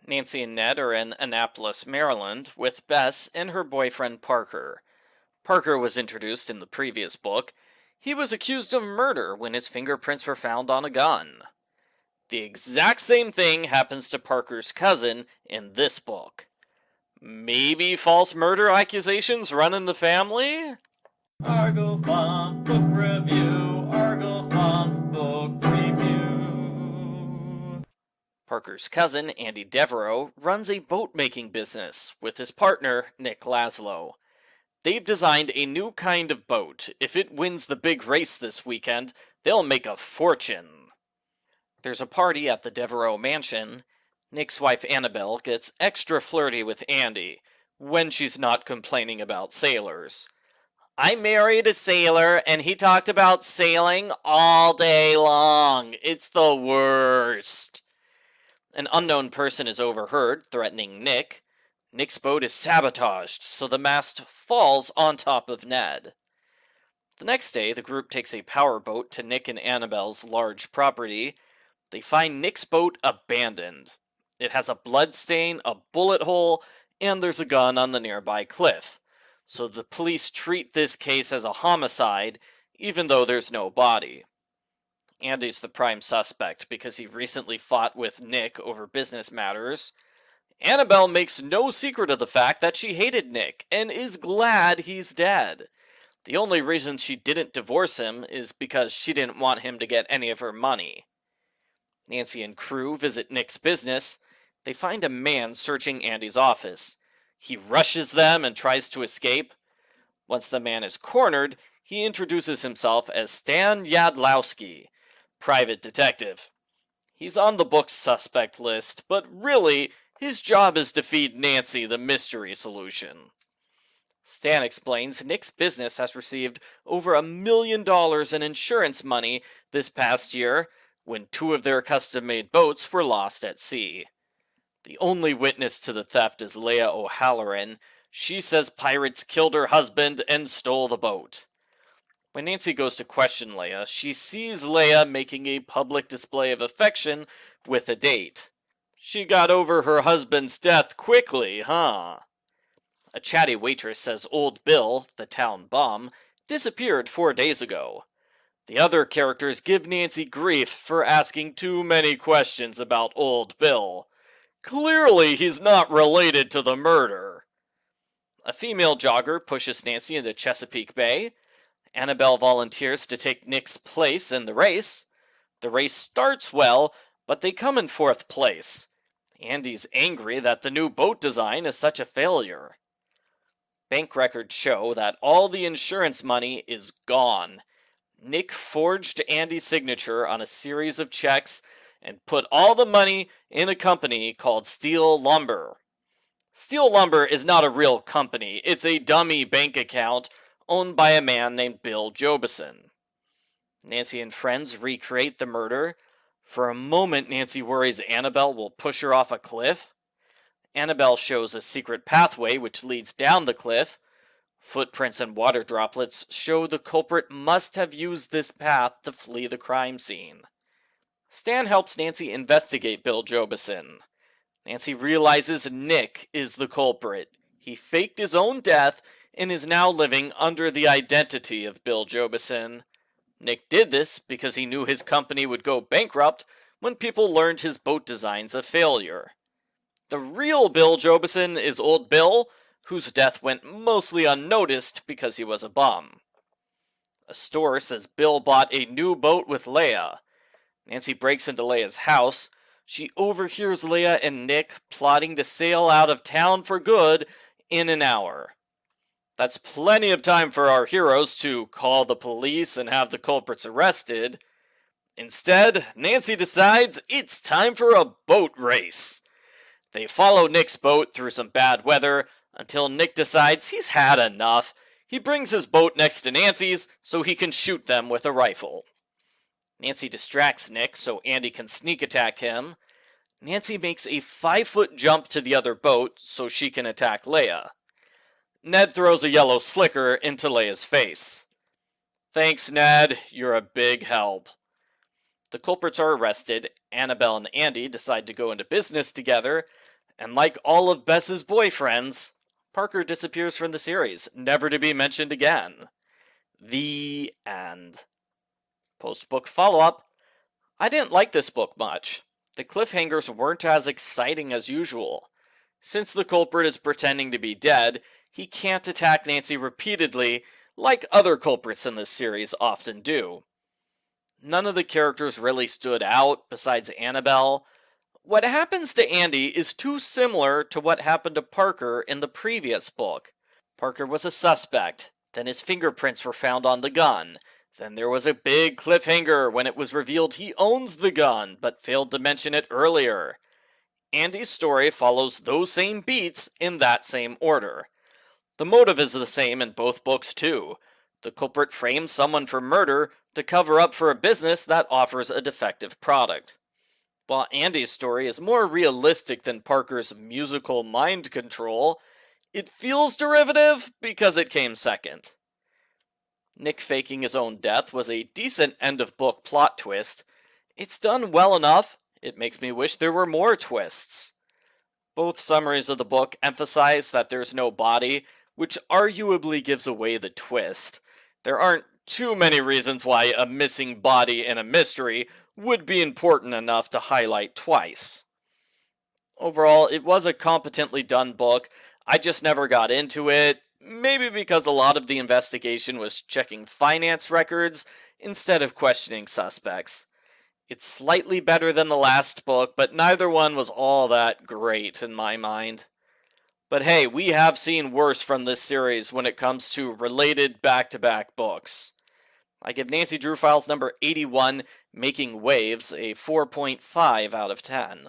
Nancy and Ned are in Annapolis, Maryland, with Bess and her boyfriend Parker. Parker was introduced in the previous book. He was accused of murder when his fingerprints were found on a gun. The exact same thing happens to Parker's cousin in this book. Maybe false murder accusations run in the family? Argo Font Book Review, Argo Font Book Review. Parker's cousin, Andy Devereaux, runs a boat-making business with his partner, Nick Laszlo. They've designed a new kind of boat. If it wins the big race this weekend, they'll make a fortune. There's a party at the Devereaux mansion. Nick's wife Annabelle gets extra flirty with Andy when she's not complaining about sailors. I married a sailor and he talked about sailing all day long. It's the worst. An unknown person is overheard threatening Nick. Nick's boat is sabotaged, so the mast falls on top of Ned. The next day, the group takes a powerboat to Nick and Annabelle's large property. They find Nick's boat abandoned. It has a blood stain, a bullet hole, and there's a gun on the nearby cliff. So the police treat this case as a homicide, even though there's no body. Andy's the prime suspect because he recently fought with Nick over business matters. Annabelle makes no secret of the fact that she hated Nick and is glad he's dead. The only reason she didn't divorce him is because she didn't want him to get any of her money. Nancy and crew visit Nick's business. They find a man searching Andy's office. He rushes them and tries to escape. Once the man is cornered, he introduces himself as Stan Yadlowski, private detective. He's on the book's suspect list, but really, his job is to feed Nancy the mystery solution. Stan explains Nick's business has received over $1 million in insurance money this past year, when 2 of their custom-made boats were lost at sea. The only witness to the theft is Leah O'Halloran. She says pirates killed her husband and stole the boat. When Nancy goes to question Leah, she sees Leah making a public display of affection with a date. She got over her husband's death quickly, huh? A chatty waitress says Old Bill, the town bum, disappeared 4 days ago. The other characters give Nancy grief for asking too many questions about Old Bill. Clearly he's not related to the murder. A female jogger pushes Nancy into Chesapeake Bay. Annabelle volunteers to take Nick's place in the race. The race starts well, but they come in 4th place. Andy's angry that the new boat design is such a failure. Bank records show that all the insurance money is gone. Nick forged Andy's signature on a series of checks and put all the money in a company called Steel Lumber. Steel Lumber is not a real company. It's a dummy bank account owned by a man named Bill Jobison. Nancy and friends recreate the murder. For a moment, Nancy worries Annabelle will push her off a cliff. Annabelle shows a secret pathway which leads down the cliff. Footprints and water droplets show the culprit must have used this path to flee the crime scene. Stan helps Nancy investigate Bill Jobison. Nancy realizes Nick is the culprit. He faked his own death and is now living under the identity of Bill Jobison. Nick did this because he knew his company would go bankrupt when people learned his boat design's a failure. The real Bill Jobison is Old Bill, whose death went mostly unnoticed because he was a bum. A store says Bill bought a new boat with Leah. Nancy breaks into Leah's house. She overhears Leah and Nick plotting to sail out of town for good in an hour. That's plenty of time for our heroes to call the police and have the culprits arrested. Instead, Nancy decides it's time for a boat race. They follow Nick's boat through some bad weather until Nick decides he's had enough. He brings his boat next to Nancy's so he can shoot them with a rifle. Nancy distracts Nick so Andy can sneak attack him. Nancy makes a 5-foot jump to the other boat so she can attack Leah. Ned throws a yellow slicker into Leah's face. Thanks, Ned. You're a big help. The culprits are arrested. Annabelle and Andy decide to go into business together. And like all of Bess's boyfriends, Parker disappears from the series, never to be mentioned again. The end. Post-book follow-up. I didn't like this book much. The cliffhangers weren't as exciting as usual. Since the culprit is pretending to be dead, he can't attack Nancy repeatedly like other culprits in this series often do. None of the characters really stood out besides Annabelle. What happens to Andy is too similar to what happened to Parker in the previous book. Parker was a suspect, then his fingerprints were found on the gun. Then there was a big cliffhanger when it was revealed he owns the gun, but failed to mention it earlier. Andy's story follows those same beats in that same order. The motive is the same in both books too. The culprit frames someone for murder to cover up for a business that offers a defective product. While Andy's story is more realistic than Parker's musical mind control, it feels derivative because it came second. Nick faking his own death was a decent end-of-book plot twist. It's done well enough, it makes me wish there were more twists. Both summaries of the book emphasize that there's no body, which arguably gives away the twist. There aren't too many reasons why a missing body in a mystery would be important enough to highlight twice. Overall, it was a competently done book. I just never got into it, maybe because a lot of the investigation was checking finance records instead of questioning suspects. It's slightly better than the last book, but neither one was all that great in my mind. But hey, we have seen worse from this series when it comes to related back-to-back books. I give Nancy Drew Files number 81, Making Waves, a 4.5 out of 10.